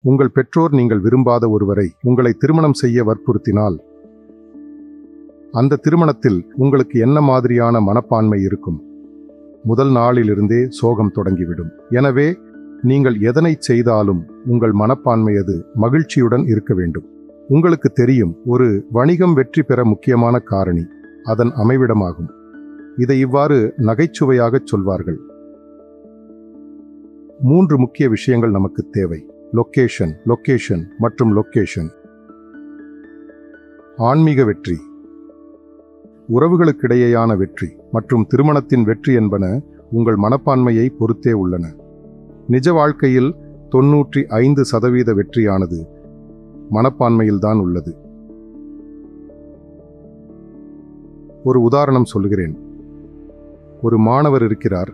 உங்கள் பெற்றோர் நீங்கள் விரும்பாத ஒருவரை உங்களை திருமணம் செய்ய வற்புறுத்தினால் அந்த திருமணத்தில் உங்களுக்கு என்ன மாதிரியான மனப்பான்மை இருக்கும்? முதல் நாளிலிருந்தே சோகம் தொடங்கிவிடும். எனவே நீங்கள் எதனை செய்தாலும் உங்கள் மனப்பான்மை அது மகிழ்ச்சியுடன் இருக்க வேண்டும். உங்களுக்கு தெரியும், ஒரு வணிகம் வெற்றி பெற முக்கியமான காரணி அதன் அமைவிடமாகும். இதை இவ்வாறு நகைச்சுவையாகச் சொல்வார்கள். 3 முக்கிய விஷயங்கள் நமக்கு தேவை: லொகேஷன், லொகேஷன் மற்றும் லொகேஷன். ஆன்மீக வெற்றி, உறவுகளுக்கிடையேயான வெற்றி மற்றும் திருமணத்தின் வெற்றி என்பன உங்கள் மனப்பான்மையை பொறுத்தே உள்ளன. நிஜ வாழ்க்கையில் 95% வெற்றியானது மனப்பான்மையில்தான் உள்ளது. ஒரு உதாரணம் சொல்கிறேன். ஒரு மாணவர் இருக்கிறார்.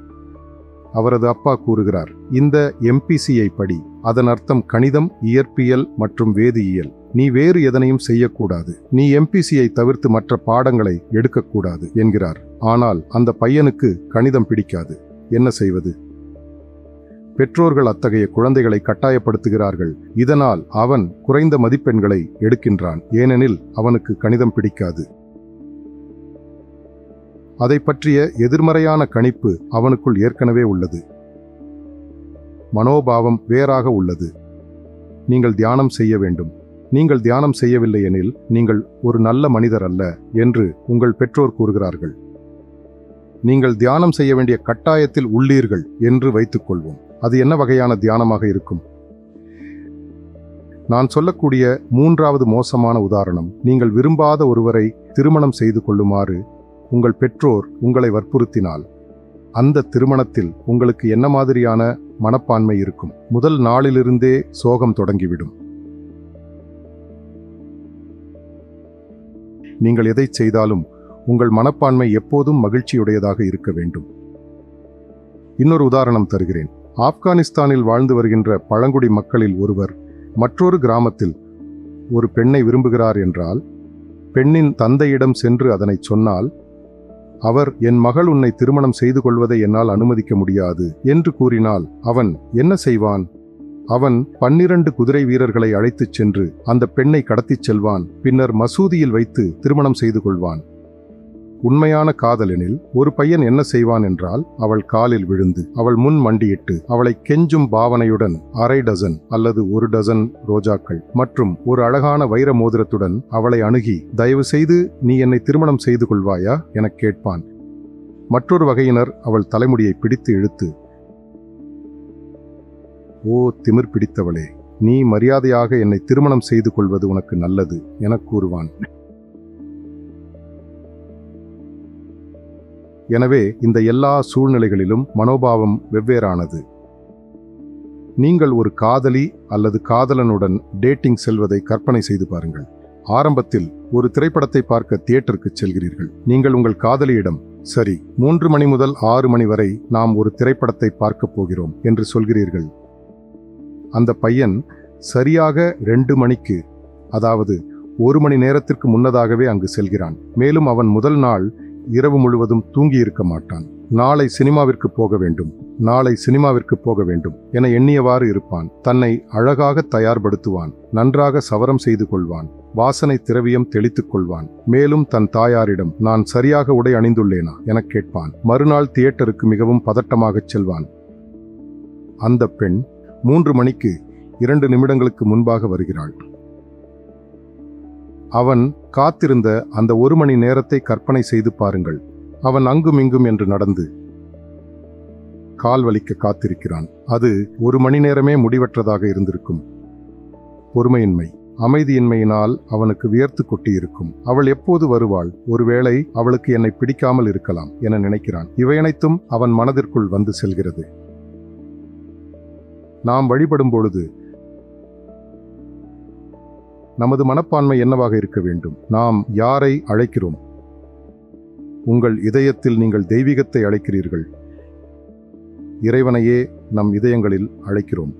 அவரது அப்பா கூறுகிறார், இந்த MPCயை படி. அதன் அர்த்தம் கணிதம், இயற்பியல் மற்றும் வேதியியல். நீ வேறு எதனையும் செய்யக்கூடாது. நீ MPCயை தவிர்த்து மற்ற பாடங்களை எடுக்கக்கூடாது என்கிறார். ஆனால் அந்த பையனுக்கு கணிதம் பிடிக்காது. என்ன செய்வது? பெற்றோர்கள் அத்தகைய குழந்தைகளை கட்டாயப்படுத்துகிறார்கள். இதனால் அவன் குறைந்த மதிப்பெண்களை எடுக்கின்றான். ஏனெனில் அவனுக்கு கணிதம் பிடிக்காது. அதை பற்றிய எதிர்மறையான கணிப்பு அவனுக்குள் ஏற்கனவே உள்ளது. மனோபாவம் வேறாக உள்ளது. நீங்கள் தியானம் செய்ய வேண்டும். நீங்கள் தியானம் செய்யவில்லை எனில் நீங்கள் ஒரு நல்ல மனிதர் அல்ல என்று உங்கள் பெற்றோர் கூறுகிறார்கள். நீங்கள் தியானம் செய்ய வேண்டிய கட்டாயத்தில் உள்ளீர்கள் என்று வைத்துக் கொள்வோம். அது என்ன வகையான தியானமாக இருக்கும்? நான் சொல்லக்கூடிய 3வது மோசமான உதாரணம், நீங்கள் விரும்பாத ஒருவரை திருமணம் செய்து கொள்ளுமாறு உங்கள் பெற்றோர் உங்களை வற்புறுத்தினால் அந்த திருமணத்தில் உங்களுக்கு என்ன மாதிரியான மனப்பான்மை இருக்கும்? முதல் நாளிலிருந்தே சோகம் தொடங்கிவிடும். நீங்கள் எதை செய்தாலும் உங்கள் மனப்பான்மை எப்போதும் மகிழ்ச்சியுடையதாக இருக்க வேண்டும். இன்னொரு உதாரணம் தருகிறேன். ஆப்கானிஸ்தானில் வாழ்ந்து வருகின்ற பழங்குடி மக்களில் ஒருவர் மற்றொரு கிராமத்தில் ஒரு பெண்ணை விரும்புகிறார் என்றால், பெண்ணின் தந்தையிடம் சென்று அதனை சொன்னால், அவர் என் மகள் உன்னை திருமணம் செய்து கொள்வதை என்னால் அனுமதிக்க முடியாது என்று கூறினால் அவன் என்ன செய்வான்? அவன் 12 குதிரை வீரர்களை அழைத்துச் சென்று அந்த பெண்ணை கடத்திச் செல்வான். பின்னர் மசூதியில் வைத்து திருமணம் செய்து கொள்வான். உண்மையான காதலெனில் ஒரு பையன் என்ன செய்வான் என்றால், அவள் காலில் விழுந்து அவள் முன் மண்டியிட்டு அவளை கெஞ்சும் பாவனையுடன் 1/2 டஜன் அல்லது 1 டஜன் ரோஜாக்கள் மற்றும் ஒரு அழகான வைர மோதிரத்துடன் அவளை அணுகி, தயவு செய்து நீ என்னை திருமணம் செய்து கொள்வாயா எனக் கேட்பான். மற்றொரு வகையினர் அவள் தலைமுடியை பிடித்து இழுத்து, ஓ திமிர் பிடித்தவளே, நீ மரியாதையாக என்னை திருமணம் செய்து கொள்வது உனக்கு நல்லது எனக் கூறுவான். எனவே இந்த எல்லா சூழ்நிலைகளிலும் மனோபாவம் வெவ்வேறானது. நீங்கள் ஒரு காதலி அல்லது காதலனுடன் டேட்டிங் செல்வதை கற்பனை செய்து பாருங்கள். ஆரம்பத்தில் ஒரு திரைப்படத்தை பார்க்க தியேட்டருக்கு செல்கிறீர்கள். நீங்கள் உங்கள் காதலியிடம், சரி 3 மணி முதல் 6 மணி வரை நாம் ஒரு திரைப்படத்தை பார்க்கப் போகிறோம் என்று சொல்கிறீர்கள். அந்த பையன் சரியாக 2 மணிக்கு, அதாவது 1 மணி நேரத்திற்கு முன்னதாகவே அங்கு செல்கிறான். மேலும் அவன் முதல் நாள் இரவு முழுவதும் தூங்கியிருக்க மாட்டான். நாளை சினிமாவிற்கு போக வேண்டும், நாளை சினிமாவிற்கு போக வேண்டும் என எண்ணியவாறு இருப்பான். தன்னை அழகாக தயார்படுத்துவான், நன்றாக சவரம் செய்து கொள்வான், வாசனை திரவியம் தெளித்துக் கொள்வான். மேலும் தன் தாயாரிடம், நான் சரியாக உடை அணிந்துள்ளேனா எனக் கேட்பான். மறுநாள் தியேட்டருக்கு மிகவும் பதட்டமாகச் செல்வான். அந்த பெண் 3 மணிக்கு 2 நிமிடங்களுக்கு முன்பாக வருகிறாள். அவன் காத்திருந்த அந்த 1 மணி நேரத்தை கற்பனை செய்து பாருங்கள். அவன் அங்கும் இங்கும் என்று நடந்து கால் வலிக்க காத்திருக்கிறான். அது 1 மணி நேரமே முடிவற்றதாக இருந்திருக்கும். பொறுமையின்மை, அமைதியின்மையினால் அவனுக்கு வியர்த்து கொட்டியிருக்கும். அவள் எப்போது வருவாள்? ஒருவேளை அவளுக்கு என்னை பிடிக்காமல் இருக்கலாம் என நினைக்கிறான். இவையனைத்தும் அவன் மனதிற்குள் வந்து செல்கிறது. நாம் வழிபடும் பொழுது நமது மனப்பான்மை என்னவாக இருக்க வேண்டும்? நாம் யாரை அழைக்கிறோம்? உங்கள் இதயத்தில் நீங்கள் தெய்வீகத்தை அழைக்கிறீர்கள். இறைவனையே நம் இதயங்களில் அழைக்கிறோம்.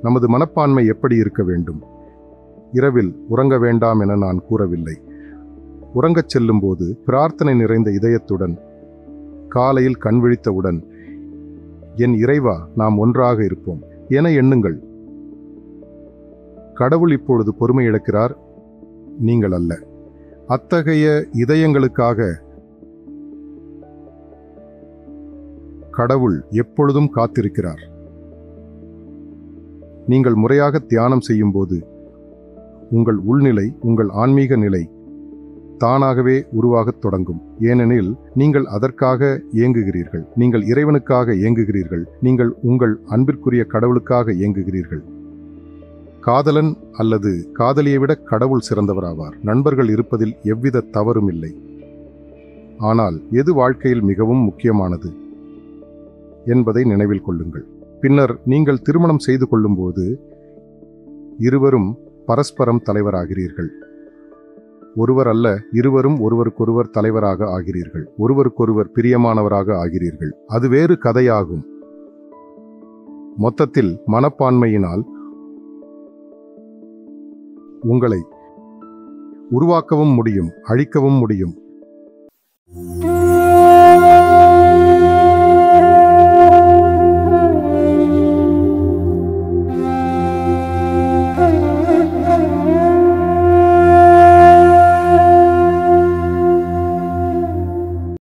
நமது மனப்பான்மை எப்படி இருக்க வேண்டும்? இரவில் உறங்க வேண்டாம் என நான் கூறவில்லை. உறங்கச் செல்லும் போது பிரார்த்தனை நிறைந்த இதயத்துடன், காலையில் கண் விழித்தவுடன், என் இறைவா நாம் ஒன்றாக இருப்போம். என எண்ணுங்கள். கடவுள் இப்பொழுது பொறுமை இழக்கிறார், நீங்கள் அல்ல. அத்தகைய இதயங்களுக்காக கடவுள் எப்பொழுதும் காத்திருக்கிறார். நீங்கள் முறையாக தியானம் செய்யும்போது உங்கள் உள்நிலை, உங்கள் ஆன்மீக நிலை தானாகவே உருவாகத் தொடங்கும். ஏனெனில் நீங்கள் அதற்காக ஏங்குகிறீர்கள். நீங்கள் இறைவனுக்காக ஏங்குகிறீர்கள். நீங்கள் உங்கள் அன்பிற்குரிய கடவுளுக்காக ஏங்குகிறீர்கள். காதலன் அல்லது காதலியை விட கடவுள் சிறந்தவராவார். நண்பர்கள் இருப்பதில் எவ்வித தவறும் இல்லை. ஆனால் எது வாழ்க்கையில் மிகவும் முக்கியமானது என்பதை நினைவில் கொள்ளுங்கள். பின்னர் நீங்கள் திருமணம் செய்து கொள்ளும்போது இருவரும் பரஸ்பரம் தலைவராகிறீர்கள். ஒருவர் அல்ல, இருவரும் ஒருவருக்கொருவர் தலைவராக ஆகிறீர்கள். ஒருவருக்கொருவர் பிரியமானவராக ஆகிறீர்கள். அது வேறு கதையாகும். மொத்தத்தில் மனப்பான்மையினால் உங்களை உருவாக்கவும் முடியும், அழிக்கவும் முடியும்.